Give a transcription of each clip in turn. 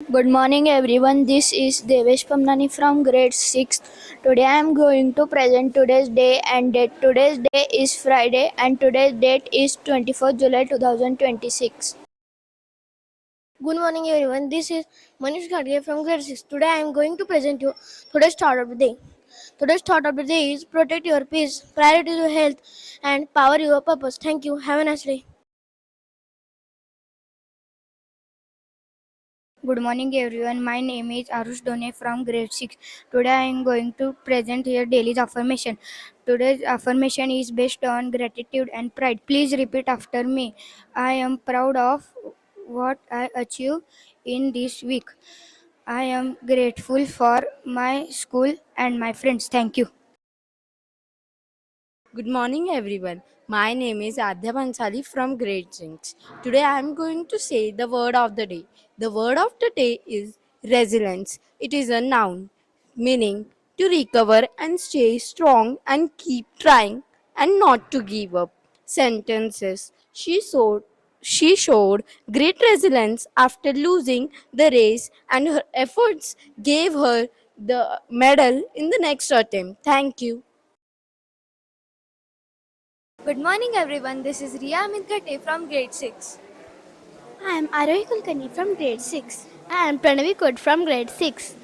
Good morning everyone. This is Devesh Pamnani from grade 6. Today I am going to present today's day and date. Today's day is Friday and today's date is 24th July 2026. Good morning, everyone. This is Manish Gadge from grade 6. Today I am going to present you today's thought of the day. Today's thought of the day is protect your peace, prioritize your health, and power your purpose. Thank you. Have a nice day. Good morning everyone. My name is Arush Done from grade 6. Today I am going to present here daily affirmation. Today's affirmation is based on gratitude and pride. Please repeat after me. I am proud of what I achieved in this week. I am grateful for my school and my friends. Thank you. Good morning, everyone. My name is Adya Bansali from grade 6. Today I am going to say the word of the day. The word of the day is resilience. It is a noun meaning to recover and stay strong and keep trying and not to give up. Sentences. She showed great resilience after losing the race, and her efforts gave her the medal in the next attempt. Thank you. Good morning everyone, this is Ria Amit Ghate from grade 6. I am Arohi Kulkarni from grade 6. I am Pranavi Kod from grade 6.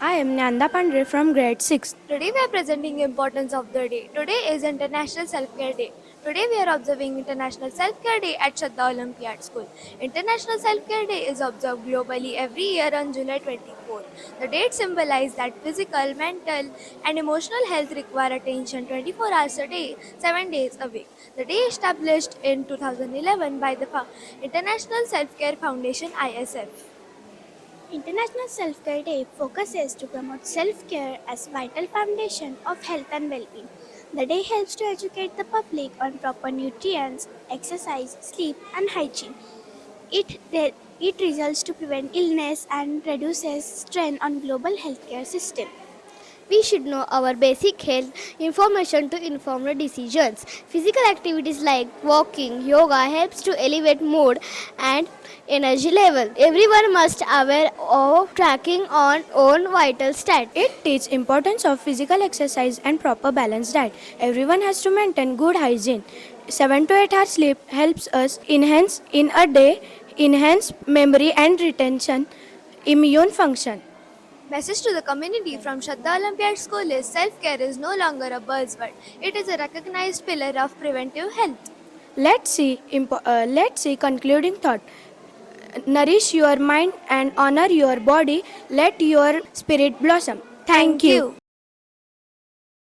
I am Nanda Pandre from grade 6. Today we are presenting importance of the day. Today is International Self-Care Day. Today we are observing International Self-Care Day at Shraddha Olympiad School. International Self-Care Day is observed globally every year on July 24. The date symbolizes that physical, mental and emotional health require attention 24 hours a day, 7 days a week. The day established in 2011 by the International Self-Care Foundation ISF. International Self-Care Day focuses to promote self-care as vital foundation of health and well-being. The day helps to educate the public on proper nutrients, exercise, sleep, and hygiene. It results to prevent illness and reduces strain on global healthcare system. We should know our basic health information to inform our decisions. Physical activities like walking, yoga helps to elevate mood and energy level. Everyone must aware of tracking on own vital stat. It teaches importance of physical exercise and proper balanced diet. Everyone has to maintain good hygiene. 7 to 8 hours sleep helps us enhance memory and retention, immune function. Message to the community from Shraddha Olympiad School is self-care is no longer a buzzword. It is a recognized pillar of preventive health. Let's see concluding thought. Nourish your mind and honor your body. Let your spirit blossom. Thank Thank you. you.